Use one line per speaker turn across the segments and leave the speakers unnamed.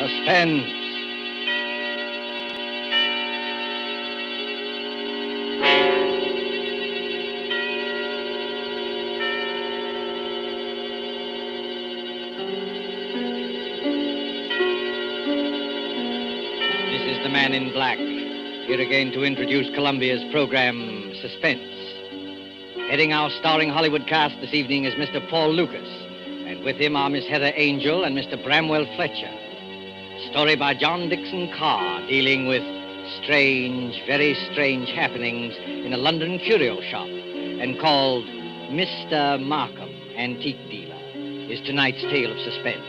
Suspense. This is the Man in Black, here again to introduce Columbia's program, Suspense. Heading our starring Hollywood cast this evening is Mr. Paul Lukas, and with him are Miss Heather Angel and Mr. Bramwell Fletcher. Story by John Dixon Carr, dealing with strange, very strange happenings in a London curio shop, and called Mr. Markham, Antique Dealer, is tonight's tale of suspense.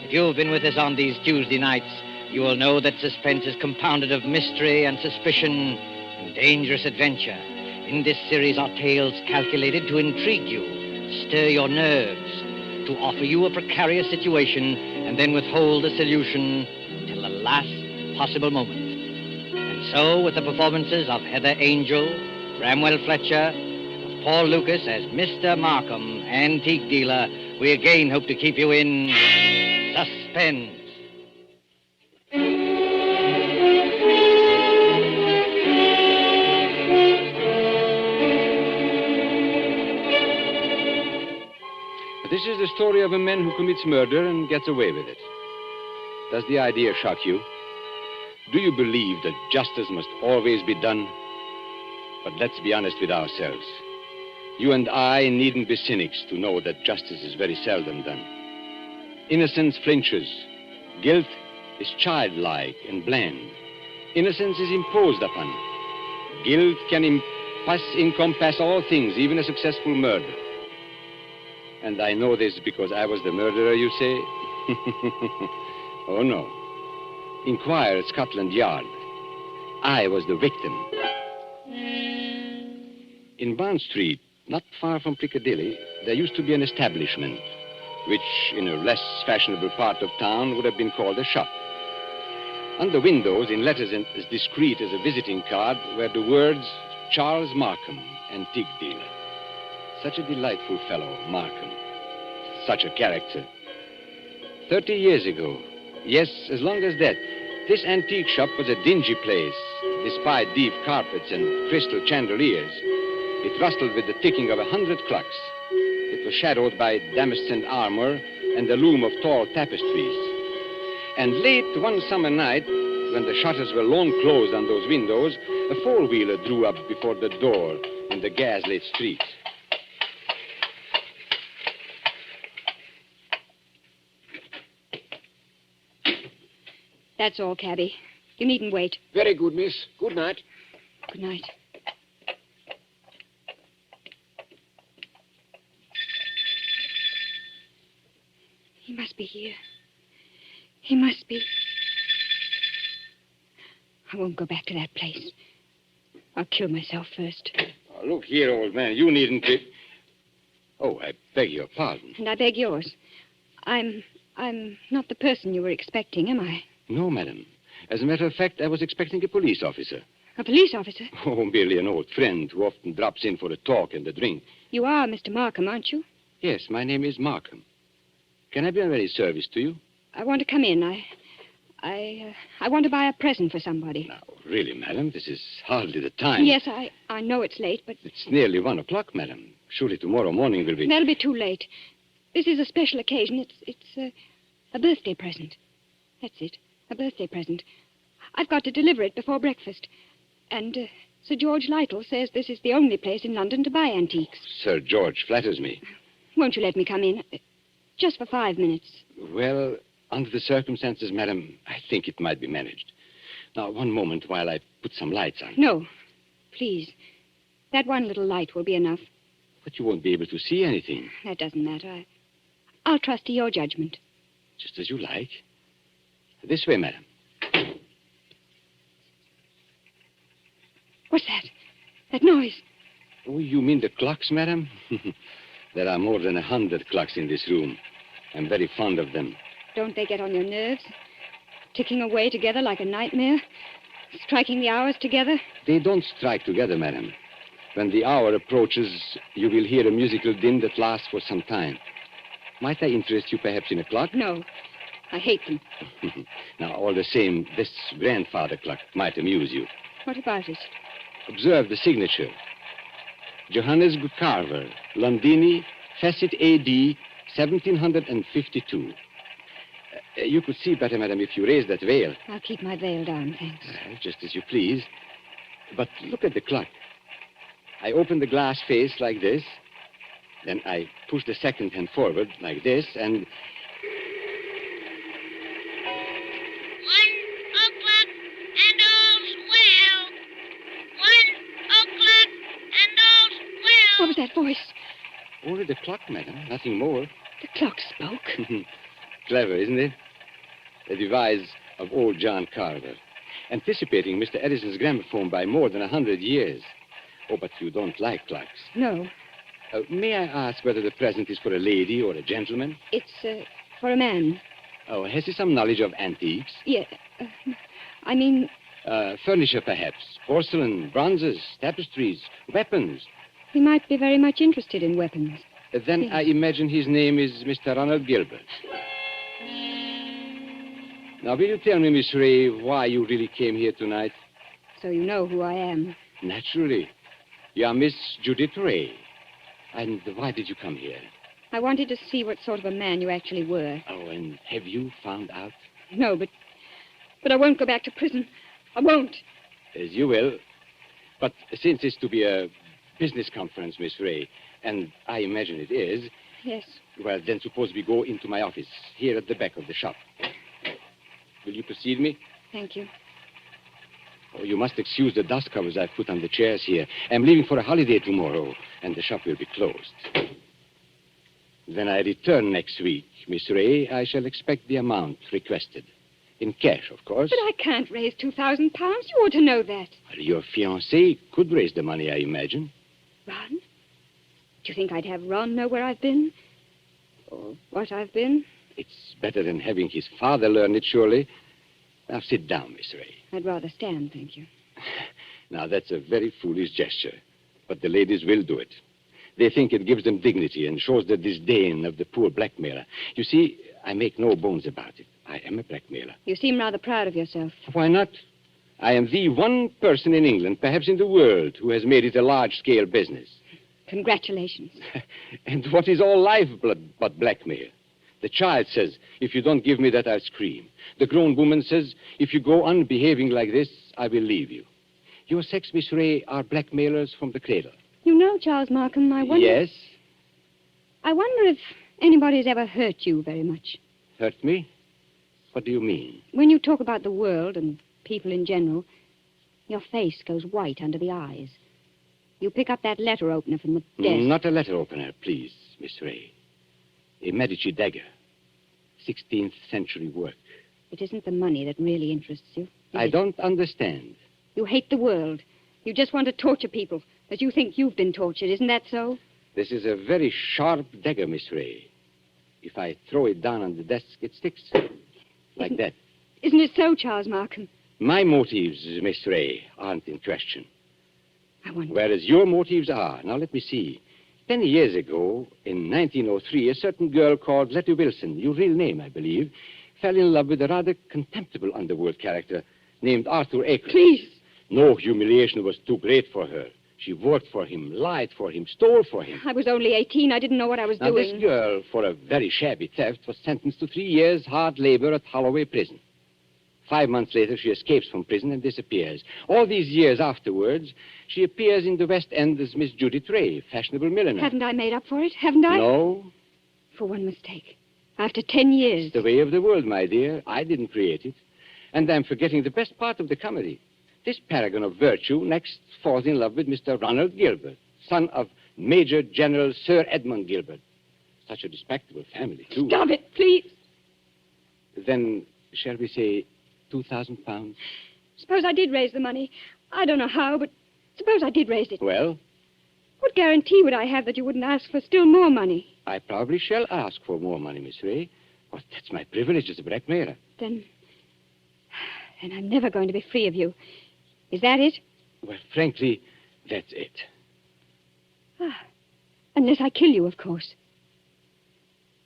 If you've been with us on these Tuesday nights, you will know that suspense is compounded of mystery and suspicion and dangerous adventure. In this series are tales calculated to intrigue you, stir your nerves, to offer you a precarious situation, and then withhold the solution till the last possible moment. And so, with the performances of Heather Angel, Bramwell Fletcher, of Paul Lukas as Mr. Markham, Antique Dealer, we again hope to keep you in suspense.
This is the story of a man who commits murder and gets away with it. Does the idea shock you? Do you believe that justice must always be done? But let's be honest with ourselves. You and I needn't be cynics to know that justice is very seldom done. Innocence flinches. Guilt is childlike and bland. Innocence is imposed upon. Guilt can encompass all things, even a successful murder. And I know this because I was the murderer, you say? Oh, no. Inquire at Scotland Yard. I was the victim. In Bond Street, not far from Piccadilly, there used to be an establishment, which in a less fashionable part of town would have been called a shop. On the windows, in letters as discreet as a visiting card, were the words, Charles Markham, Antique Dealer. Such a delightful fellow, Markham. Such a character. 30 years ago, yes, as long as that, this antique shop was a dingy place, despite deep carpets and crystal chandeliers. It rustled with the ticking of 100 clocks. It was shadowed by damascened armor and the loom of tall tapestries. And late one summer night, when the shutters were long closed on those windows, a four-wheeler drew up before the door in the gas-lit street.
That's all, cabby. You needn't wait.
Very good, miss. Good night.
Good night. He must be here. He must be. I won't go back to that place. I'll kill myself first.
Oh, look here, old man. You needn't be... Oh, I beg your pardon.
And I beg yours. I'm not the person you were expecting, am I?
No, madam. As a matter of fact, I was expecting a police officer.
A police officer?
Oh, merely an old friend who often drops in for a talk and a drink.
You are Mr. Markham, aren't you?
Yes, my name is Markham. Can I be of any service to you?
I want to come in. I want to buy a present for somebody.
Now, really, madam, this is hardly the time.
Yes, I know it's late, but...
It's nearly 1 o'clock, madam. Surely tomorrow morning will be...
That'll be too late. This is a special occasion. It's a birthday present. That's it. A birthday present. I've got to deliver it before breakfast. And Sir George Lytle says this is the only place in London to buy antiques.
Sir George flatters me.
Won't you let me come in? Just for 5 minutes.
Well, under the circumstances, madam, I think it might be managed. Now, one moment while I put some lights on.
No, please. That one little light will be enough.
But you won't be able to see anything.
That doesn't matter. I'll trust to your judgment.
Just as you like. This way, madam.
What's that? That noise?
Oh, you mean the clocks, madam? There are more than 100 clocks in this room. I'm very fond of them.
Don't they get on your nerves? Ticking away together like a nightmare? Striking the hours together?
They don't strike together, madam. When the hour approaches, you will hear a musical din that lasts for some time. Might I interest you perhaps in a clock?
No. I hate them.
Now, all the same, this grandfather clock might amuse you.
What about it?
Observe the signature. Johannes Carver, Londini, Fecit A.D., 1752. You could see better, madam, if you raised that veil.
I'll keep my veil down, thanks.
Just as you please. But look at the clock. I open the glass face like this. Then I push the second hand forward like this, and...
1 o'clock and all's well. 1 o'clock and all's well.
What was that voice?
Only the clock, madam, nothing more.
The clock spoke.
Clever, isn't it? A device of old John Carver, anticipating Mr. Edison's gramophone by more than 100 years. Oh, but you don't like clocks.
No.
May I ask whether the present is for a lady or a gentleman?
It's for a man.
Oh, has he some knowledge of antiques?
Yeah. I mean,
Furniture, perhaps. Porcelain, bronzes, tapestries, weapons.
he might be very much interested in weapons.
Then
Yes.
I imagine his name is Mr. Ronald Gilbert. Now, will you tell me, Miss Ray, why you really came here tonight?
So you know who I am.
Naturally. You are Miss Judith Ray. And why did you come here?
I wanted to see what sort of a man you actually were.
Oh, and have you found out?
No, but I won't go back to prison. I won't.
As you will. But since it's to be a business conference, Miss Ray, and I imagine it is,
Yes.
well, then suppose we go into my office, here at the back of the shop. Will you precede me?
Thank you.
Oh, you must excuse the dust covers I've put on the chairs here. I'm leaving for a holiday tomorrow, and the shop will be closed. When I return next week, Miss Ray, I shall expect the amount requested. In cash, of course.
But I can't raise 2,000 pounds. You ought to know that.
Well, your fiancé could raise the money, I imagine.
Ron? Do you think I'd have Ron know where I've been? Or what I've been?
It's better than having his father learn it, surely. Now, sit down, Miss Ray.
I'd rather stand, thank you.
Now, that's a very foolish gesture, but the ladies will do it. They think it gives them dignity and shows the disdain of the poor blackmailer. You see, I make no bones about it. I am a blackmailer.
You seem rather proud of yourself.
Why not? I am the one person in England, perhaps in the world, who has made it a large-scale business.
Congratulations.
And what is all lifeblood but blackmail? The child says, if you don't give me that, I'll scream. The grown woman says, if you go on behaving like this, I will leave you. Your sex, Miss Ray, are blackmailers from the cradle.
You know, Charles Markham, I wonder...
Yes?
I wonder if anybody's ever hurt you very much.
Hurt me? What do you mean?
When you talk about the world and people in general, your face goes white under the eyes. You pick up that letter opener from the desk.
Not a letter opener, please, Miss Ray. A Medici dagger. 16th century work.
It isn't the money that really interests you. is
I
it?
don't understand.
You hate the world. You just want to torture people, but you think you've been tortured. Isn't that so?
This is a very sharp dagger, Miss Ray. If I throw it down on the desk, it sticks. Like that.
Isn't it so, Charles Markham?
My motives, Miss Ray, aren't in question.
I wonder.
Whereas your motives are. Now, let me see. 10 years ago, in 1903, a certain girl called Letty Wilson, your real name, I believe, fell in love with a rather contemptible underworld character named Arthur Aker.
Please.
No humiliation was too great for her. She worked for him, lied for him, stole for him.
I was only 18. I didn't know what I was
Now,
doing.
this girl, for a very shabby theft, was sentenced to 3 years hard labor at Holloway Prison. 5 months later, she escapes from prison and disappears. All these years afterwards, she appears in the West End as Miss Judith Ray, fashionable milliner.
Haven't I made up for it? Haven't I?
No,
For one mistake. After 10 years.
it's the way of the world, my dear. I didn't create it. And I'm forgetting the best part of the comedy. This paragon of virtue next falls in love with Mr. Ronald Gilbert, son of Major General Sir Edmund Gilbert. Such a respectable family, too.
Stop it, please.
Then, shall we say 2,000 pounds?
Suppose I did raise the money. I don't know how, but suppose I did raise it.
Well,
What guarantee would I have that you wouldn't ask for still more money?
I probably shall ask for more money, Miss Ray. Well, that's my privilege as a blackmailer.
Then I'm never going to be free of you. Is that it?
Well, frankly, that's it.
Unless I kill you, of course.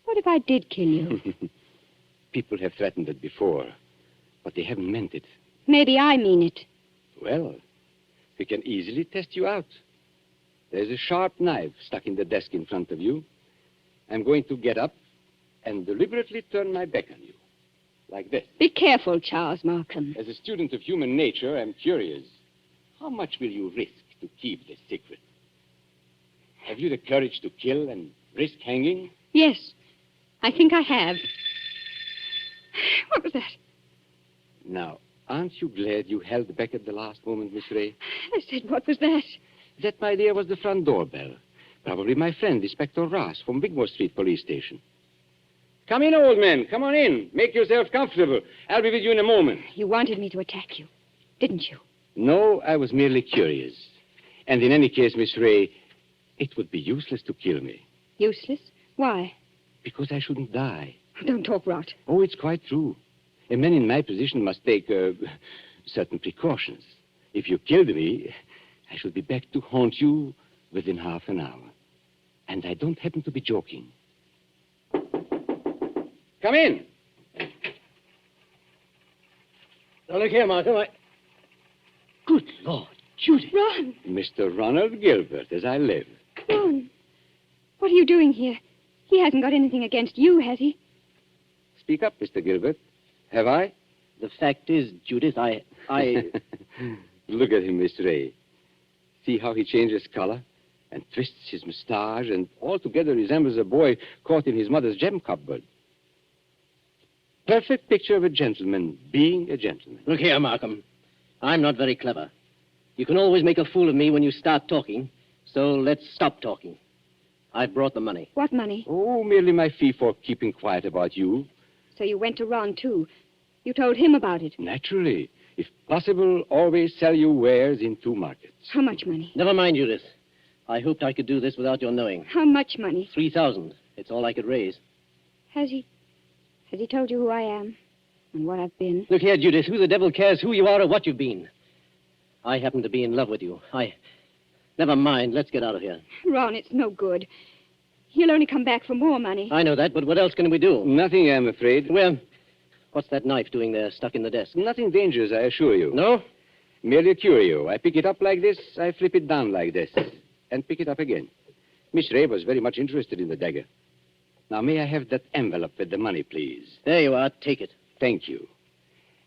What if I did kill you?
People have threatened it before, but they haven't meant it.
Maybe I mean it.
Well, we can easily test you out. There's a sharp knife stuck in the desk in front of you. I'm going to get up and deliberately turn my back on you. Like this.
Be careful, Charles Markham.
As a student of human nature, I'm curious. How much will you risk to keep this secret? Have you the courage to kill and risk hanging?
Yes, I think I have. What was that?
Now, aren't you glad you held back at the last moment, Miss Ray?
I said, what was that?
That, my dear, was the front doorbell. Probably my friend, Inspector Ross, from Wigmore Street Police Station. Come in, old man. Come on in. Make yourself comfortable. I'll be with you in a moment.
You wanted me to attack you, didn't you?
No, I was merely curious. And in any case, Miss Ray, it would be useless to kill me.
Useless? Why?
Because I shouldn't die.
Don't talk rot.
Oh, it's quite true. A man in my position must take certain precautions. If you killed me, I should be back to haunt you within half an hour. And I don't happen to be joking. Come in.
Now, look here, Markham. Good Lord, Judy.
Ron!
Mr. Ronald Gilbert, as I live.
Ron! What are you doing here? He hasn't got anything against you, has he?
Speak up, Mr. Gilbert. Have I?
The fact is, Judith, I...
Look at him, Miss Ray. See how he changes color and twists his mustache and altogether resembles a boy caught in his mother's gem cupboard. Perfect picture of a gentleman being a gentleman.
Look here, Markham. I'm not very clever. You can always make a fool of me when you start talking, so let's stop talking. I've brought the money.
What money?
Oh, merely my fee for keeping quiet about you.
So you went to Ron, too. You told him about it.
Naturally. If possible, always sell your wares in 2 markets.
How much money?
Never mind, Judith. I hoped I could do this without your knowing.
How much money?
3,000. It's all I could raise.
Has he told you who I am and what I've been?
Look here, Judith. Who the devil cares who you are or what you've been? I happen to be in love with you. Never mind. Let's get out of here.
Ron, it's no good. He'll only come back for more money.
I know that, but what else can we do?
Nothing, I'm afraid.
Well, what's that knife doing there, stuck in the desk?
Nothing dangerous, I assure you.
No?
Merely a curio. I pick it up like this, I flip it down like this, and pick it up again. Miss Ray was very much interested in the dagger. Now, may I have that envelope with the money, please?
There you are. Take it.
Thank you.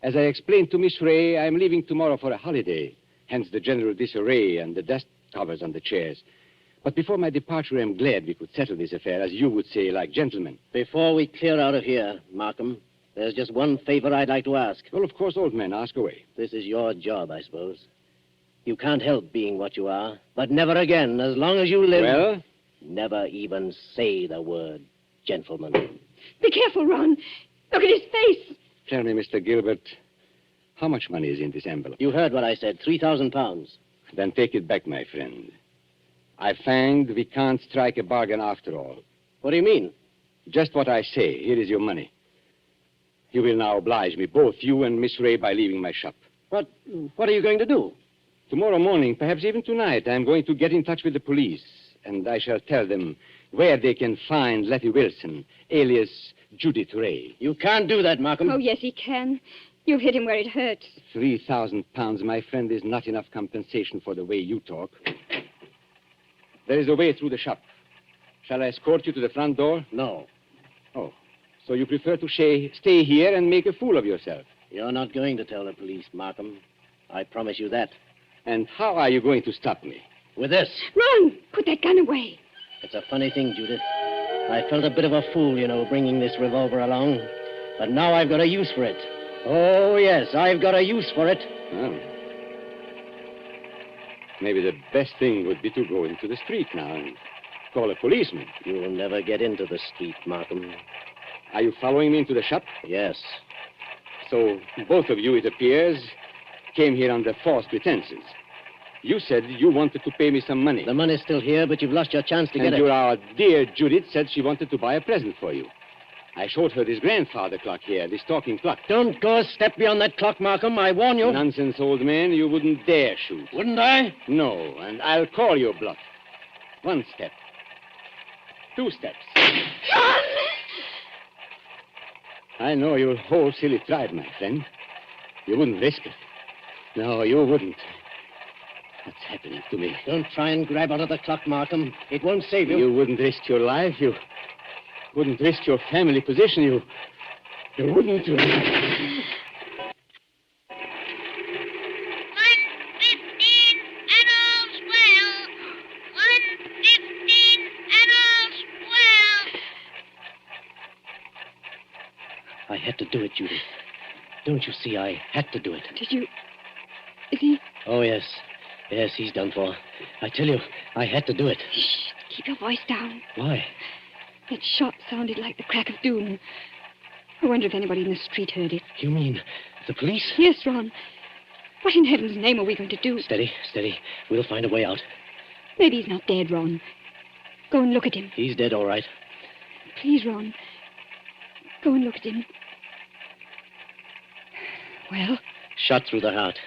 As I explained to Miss Ray, I'm leaving tomorrow for a holiday, hence the general disarray and the dust covers on the chairs. But before my departure, I'm glad we could settle this affair, as you would say, like gentlemen.
Before we clear out of here, Markham, there's just one favor I'd like to ask.
Well, of course, old man, ask away.
This is your job, I suppose. You can't help being what you are, but never again, as long as you live...
Well?
Never even say the word gentleman.
Be careful, Ron. Look at his face.
Tell me, Mr. Gilbert, how much money is in this envelope?
You heard what I said, 3,000 pounds.
Then take it back, my friend. I find we can't strike a bargain after all.
What do you mean?
Just what I say. Here is your money. You will now oblige me, both you and Miss Ray, by leaving my shop.
What are you going to do?
Tomorrow morning, perhaps even tonight, I'm going to get in touch with the police, and I shall tell them where they can find Letty Wilson, alias Judith Ray.
You can't do that, Markham.
Oh, yes, he can. You've hit him where it hurts.
3,000 pounds, my friend, is not enough compensation for the way you talk. There is a way through the shop. Shall I escort you to the front door?
No.
Oh, so you prefer to stay here and make a fool of yourself?
You're not going to tell the police, Markham. I promise you that.
And how are you going to stop me?
With this.
Ron, put that gun away.
It's a funny thing, Judith. I felt a bit of a fool, bringing this revolver along. But now I've got a use for it. Oh, yes, I've got a use for it.
Oh. Maybe the best thing would be to go into the street now and call a policeman.
You'll never get into the street, Markham.
Are you following me into the shop?
Yes.
So both of you, it appears, came here under false pretenses. You said you wanted to pay me some money.
The money's still here, but you've lost your chance to get it.
And our dear Judith said she wanted to buy a present for you. I showed her this grandfather clock here, this talking clock.
Don't go a step beyond that clock, Markham. I warn you.
Nonsense, old man. You wouldn't dare shoot.
Wouldn't I?
No, and I'll call your bluff. 1 step. 2 steps. I know your whole silly tribe, my friend. You wouldn't risk it. No, you wouldn't. What's happening to me?
Don't try and grab out of the clock, Markham. It won't save you.
You wouldn't risk your life. You wouldn't risk your family position. You wouldn't.
1:15 and all's well. 1:15 and all's well.
I had to do it, Judith. Don't you see? I had to do it.
Did you... Is he...
Oh, yes. Yes, he's done for. I tell you, I had to do it.
Shh, keep your voice down.
Why?
That shot sounded like the crack of doom. I wonder if anybody in the street heard it.
You mean the police?
Yes, Ron. What in heaven's name are we going to do?
Steady, steady. We'll find a way out.
Maybe he's not dead, Ron. Go and look at him.
He's dead, all right.
Please, Ron. Go and look at him. Well?
Shot through the heart.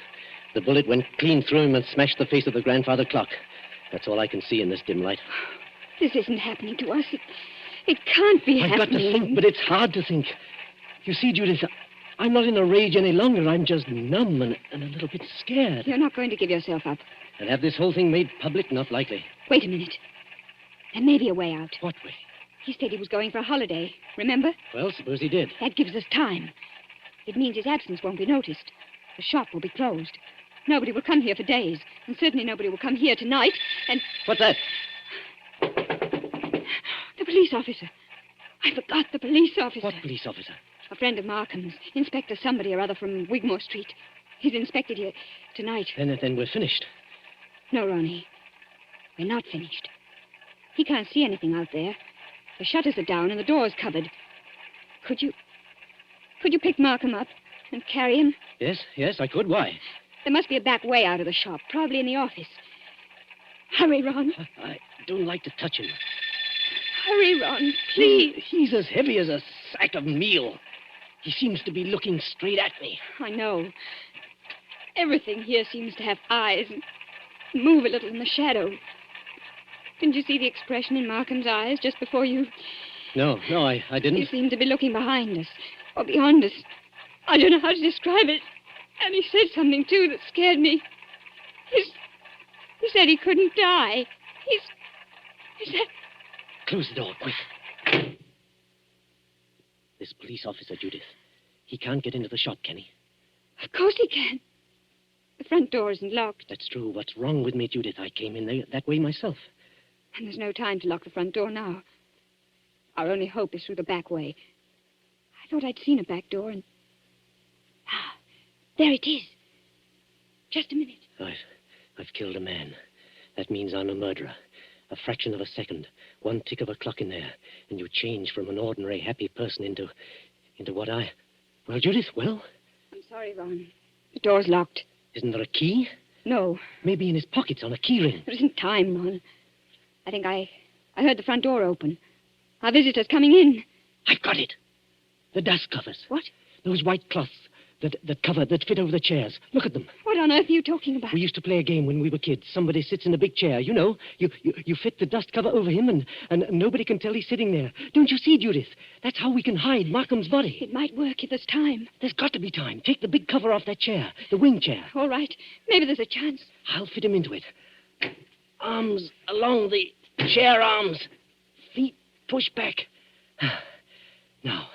The bullet went clean through him and smashed the face of the grandfather clock. That's all I can see in this dim light.
This isn't happening to us. It can't be
I've
happening.
got to think, but it's hard to think. You see, Judith, I'm not in a rage any longer. I'm just numb and a little bit scared.
You're not going to give yourself up.
And have this whole thing made public? Not likely.
Wait a minute. There may be a way out.
What way?
He said he was going for a holiday. Remember?
Well, suppose he did.
That gives us time. It means his absence won't be noticed. The shop will be closed. Nobody will come here for days. And certainly nobody will come here tonight. And...
What's that?
The police officer. I forgot the police officer.
What police officer?
A friend of Markham's. Inspector somebody or other from Wigmore Street. He's inspected here tonight.
Then we're finished.
No, Ronnie. We're not finished. He can't see anything out there. The shutters are down and the door's covered. Could you pick Markham up and carry him?
Yes, I could. Why?
There must be a back way out of the shop, probably in the office. Hurry, Ron.
I don't like to touch him.
Hurry, Ron, please.
He's as heavy as a sack of meal. He seems to be looking straight at me.
I know. Everything here seems to have eyes and move a little in the shadow. Didn't you see the expression in Markham's eyes just before you...
No, I didn't.
He seemed to be looking behind us, or beyond us. I don't know how to describe it. And he said something, too, that scared me. He said he couldn't die. He said...
Close the door, quick. This police officer, Judith, he can't get into the shop, can he?
Of course he can. The front door isn't locked.
That's true. What's wrong with me, Judith? I came in there that way myself.
And there's no time to lock the front door now. Our only hope is through the back way. I thought I'd seen a back door and... Ah, there it is. Just a minute.
I've killed a man. That means I'm a murderer. A fraction of a second, one tick of a clock in there, and you change from an ordinary happy person into what I... Well, Judith, well?
I'm sorry, Ron. The door's locked.
Isn't there a key?
No.
Maybe in his pockets on a key ring.
There isn't time, Ron. I think I heard the front door open. Our visitor's coming in.
I've got it. The dust covers.
What?
Those white cloths that fit over the chairs. Look at them.
What on earth are you talking about?
We used to play a game when we were kids. Somebody sits in a big chair. You know, you fit the dust cover over him and nobody can tell he's sitting there. Don't you see, Judith? That's how we can hide Markham's body.
It might work if there's time.
There's got to be time. Take the big cover off that chair, the wing chair.
All right. Maybe there's a chance.
I'll fit him into it. Arms along the chair arms. Feet pushed back. Now,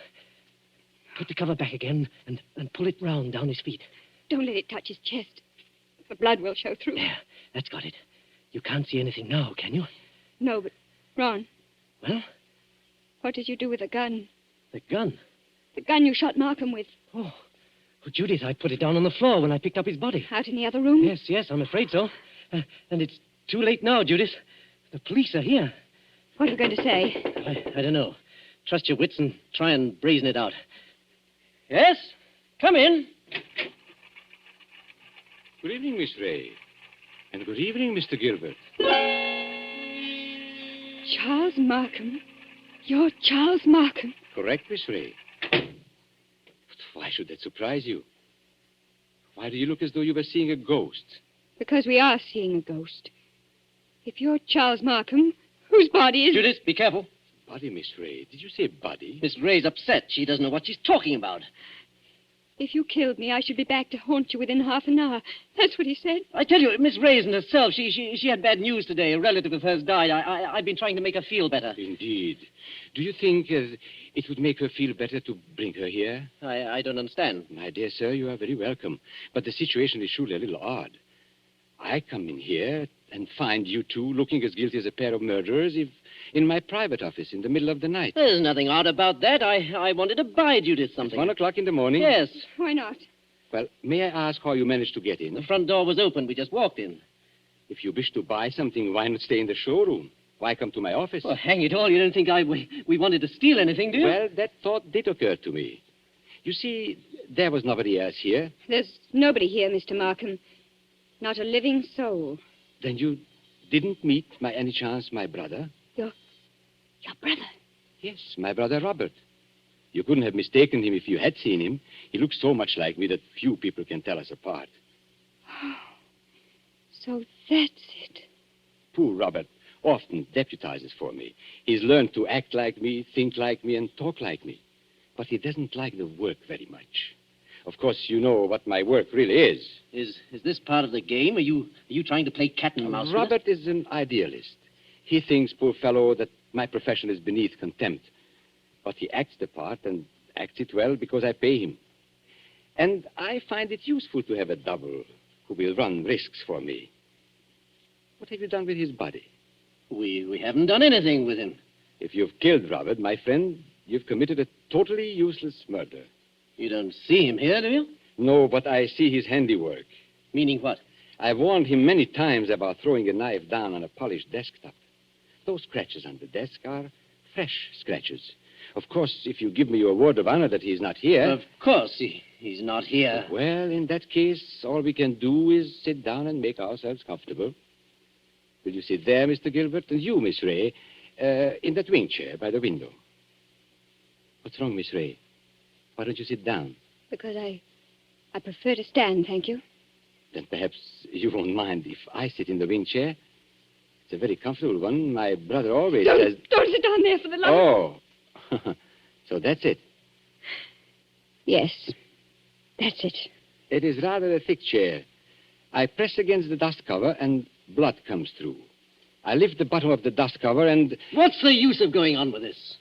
put the cover back again and pull it round down his feet.
Don't let it touch his chest. The blood will show through.
There, that's got it. You can't see anything now, can you?
No, but, Ron.
Well?
What did you do with the gun?
The gun?
The gun you shot Markham with.
Oh, well, Judith, I put it down on the floor when I picked up his body.
Out in the other room?
Yes, I'm afraid so. And it's too late now, Judith. The police are here.
What are you going to say?
I don't know. Trust your wits and try and brazen it out. Yes? Come in.
Good evening, Miss Ray. And good evening, Mr. Gilbert.
Charles Markham? You're Charles Markham?
Correct, Miss Ray. But why should that surprise you? Why do you look as though you were seeing a ghost?
Because we are seeing a ghost. If you're Charles Markham, whose body is...
Judith, be careful.
Body, Miss Ray. Did you say body?
Miss Ray's upset. She doesn't know what she's talking about.
If you killed me, I should be back to haunt you within half an hour. That's what he said.
I tell you, Miss Ray isn't herself. She had bad news today. A relative of hers died. I've been trying to make her feel better.
Indeed. Do you think it would make her feel better to bring her here?
I don't understand.
My dear sir, you are very welcome. But the situation is surely a little odd. I come in here and find you two looking as guilty as a pair of murderers in my private office in the middle of the night.
There's nothing odd about that. I wanted to buy Judith something.
At 1 o'clock in the morning?
Yes.
Why not?
Well, may I ask how you managed to get in?
The front door was open. We just walked in.
If you wish to buy something, why not stay in the showroom? Why come to my office?
Well, hang it all. You didn't think we wanted to steal anything, do you?
Well, that thought did occur to me. You see, there was nobody else here.
There's nobody here, Mr. Markham. Not a living soul.
Then you didn't meet, by any chance, my brother?
Your brother?
Yes, my brother Robert. You couldn't have mistaken him if you had seen him. He looks so much like me that few people can tell us apart.
Oh, so that's it.
Poor Robert often deputizes for me. He's learned to act like me, think like me, and talk like me. But he doesn't like the work very much. Of course, you know what my work really is.
Is this part of the game? Are you trying to play cat and mouse?
Robert is an idealist. He thinks, poor fellow, that my profession is beneath contempt. But he acts the part and acts it well because I pay him. And I find it useful to have a double who will run risks for me. What have you done with his body?
We haven't done anything with him.
If you've killed Robert, my friend, you've committed a totally useless murder.
You don't see him here, do you?
No, but I see his handiwork.
Meaning what?
I've warned him many times about throwing a knife down on a polished desktop. Those scratches on the desk are fresh scratches. Of course, if you give me your word of honor that he's not here...
Of course, he's not here.
Well, in that case, all we can do is sit down and make ourselves comfortable. Will you sit there, Mr. Gilbert? And you, Miss Ray, in that wing chair by the window. What's wrong, Miss Ray? Why don't you sit down?
Because I prefer to stand, thank you.
Then perhaps you won't mind if I sit in the wing chair. It's a very comfortable one. My brother always says...
Don't sit down there for the love of...
Oh. So that's it.
Yes, that's it.
It is rather a thick chair. I press against the dust cover and blood comes through. I lift the bottom of the dust cover and...
What's the use of going on with this?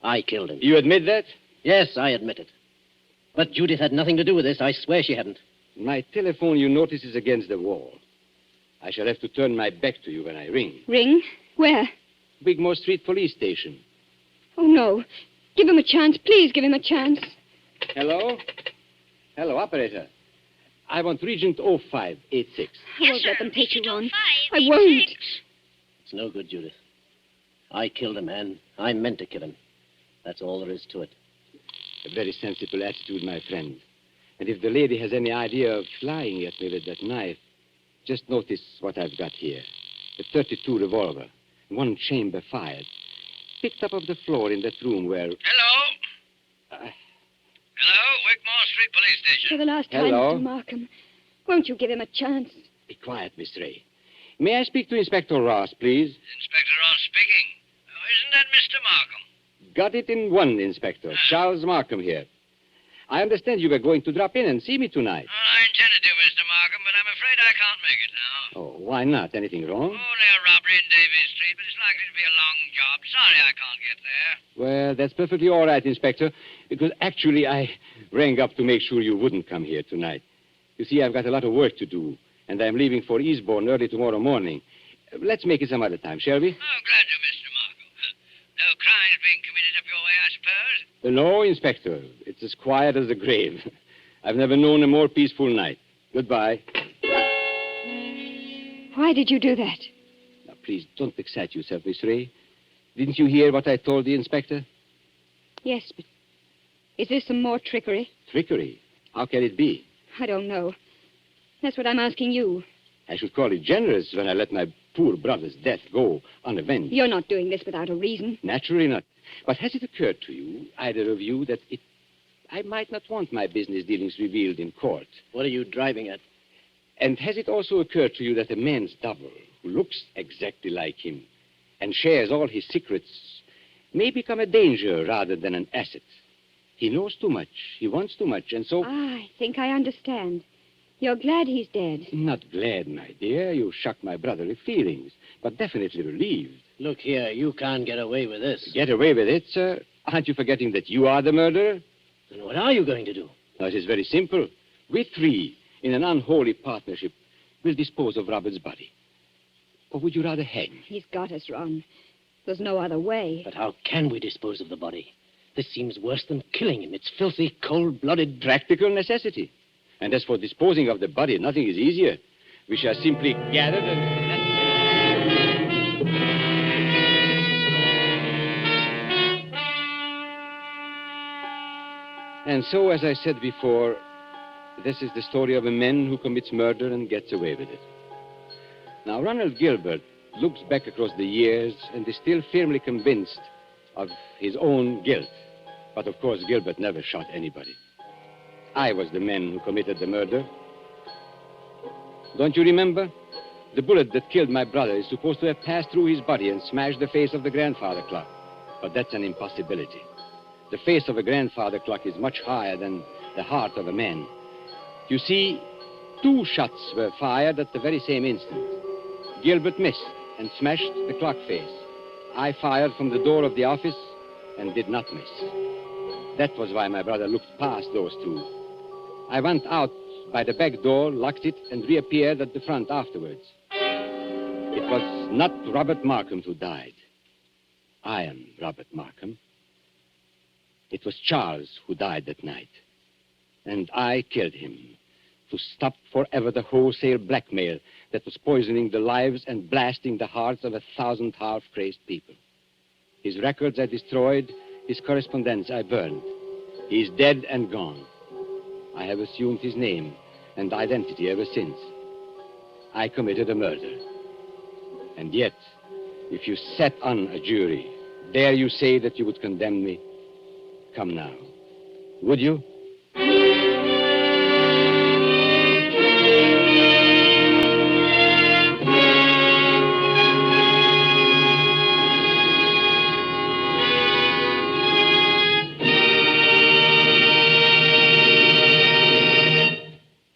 I killed him.
You admit that?
Yes, I admit it. But Judith had nothing to do with this. I swear she hadn't.
My telephone, you notice, is against the wall. I shall have to turn my back to you when I ring.
Ring? Where?
Wigmore Street Police Station.
Oh, no. Give him a chance. Please give him a chance.
Hello? Hello, operator. I want Regent 0586.
I won't let them take you on. I
0586.
won't.
It's no good, Judith. I killed a man. I meant to kill him. That's all there is to it.
A very sensible attitude, my friend. And if the lady has any idea of flying at me with that knife, just notice what I've got here. A .32 revolver, one chamber fired. Picked up off the floor in that room where...
Hello? Hello, Wigmore Street Police Station.
For the last time,
Hello?
Mr. Markham, won't you give him a chance?
Be quiet, Miss Ray. May I speak to Inspector Ross, please?
Inspector Ross speaking. Oh, isn't that Mr. Markham?
Got it in one, Inspector. Charles Markham here. I understand you were going to drop in and see me tonight.
Well, I intended to, Mr. Markham, but I'm afraid I can't make it now.
Oh, why not? Anything wrong?
Only a robbery in Davies Street, but it's likely to be a long job. Sorry I can't get there.
Well, that's perfectly all right, Inspector, because actually I rang up to make sure you wouldn't come here tonight. You see, I've got a lot of work to do, and I'm leaving for Eastbourne early tomorrow morning. Let's make it some other time, shall we?
Oh, glad to, Mr. Markham. No crimes being committed up your way, I suppose?
No, Inspector. It's as quiet as the grave. I've never known a more peaceful night. Goodbye.
Why did you do that?
Now, please, don't excite yourself, Miss Ray. Didn't you hear what I told the Inspector?
Yes, but is this some more trickery?
Trickery? How can it be?
I don't know. That's what I'm asking you.
I should call it generous when I let my poor brother's death go unavenged.
You're not doing this without a reason.
Naturally not. But has it occurred to you, either of you, that I might not want my business dealings revealed in court?
What are you driving at?
And has it also occurred to you that a man's double, who looks exactly like him, and shares all his secrets may become a danger rather than an asset. He knows too much. He wants too much, and so...
I think I understand. You're glad he's dead.
Not glad, my dear. You shock my brotherly feelings, but definitely relieved.
Look here, you can't get away with this.
Get away with it, sir? Aren't you forgetting that you are the murderer?
Then what are you going to do?
No, it is very simple. We three, in an unholy partnership, will dispose of Robert's body. Or would you rather hang?
He's got us, Ron. There's no other way.
But how can we dispose of the body? This seems worse than killing him. It's filthy, cold-blooded...
Practical necessity. And as for disposing of the body, nothing is easier. We shall simply gather and... And so, as I said before, this is the story of a man who commits murder and gets away with it. Now, Ronald Gilbert looks back across the years and is still firmly convinced of his own guilt. But, of course, Gilbert never shot anybody. I was the man who committed the murder. Don't you remember? The bullet that killed my brother is supposed to have passed through his body and smashed the face of the grandfather clock. But that's an impossibility. The face of a grandfather clock is much higher than the heart of a man. You see, 2 shots were fired at the very same instant. Gilbert missed and smashed the clock face. I fired from the door of the office and did not miss. That was why my brother looked past those 2. I went out by the back door, locked it, and reappeared at the front afterwards. It was not Robert Markham who died. I am Robert Markham. It was Charles who died that night. And I killed him to stop forever the wholesale blackmail that was poisoning the lives and blasting the hearts of 1,000 half-crazed people. His records I destroyed, his correspondence I burned. He is dead and gone. I have assumed his name and identity ever since. I committed a murder. And yet, if you sat on a jury, dare you say that you would condemn me? Come now. Would you?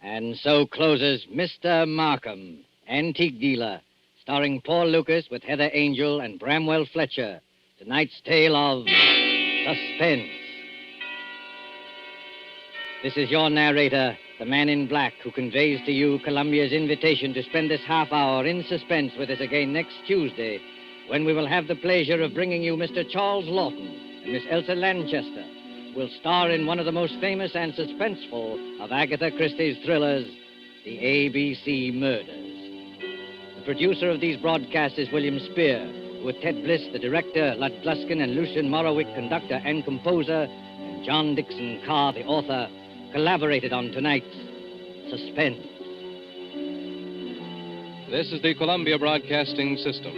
And so closes Mr. Markham, Antique Dealer, starring Paul Lukas with Heather Angel and Bramwell Fletcher. Tonight's tale of Suspense. This is your narrator, the man in black, who conveys to you Columbia's invitation to spend this half hour in suspense with us again next Tuesday, when we will have the pleasure of bringing you Mr. Charles Lawton and Miss Elsa Lanchester, who will star in one of the most famous and suspenseful of Agatha Christie's thrillers, The ABC Murders. The producer of these broadcasts is William Spear, with Ted Bliss, the director, Lud Gluskin and Lucian Morowick, conductor and composer, and John Dixon Carr, the author, collaborated on tonight's Suspense.
This is the Columbia Broadcasting System.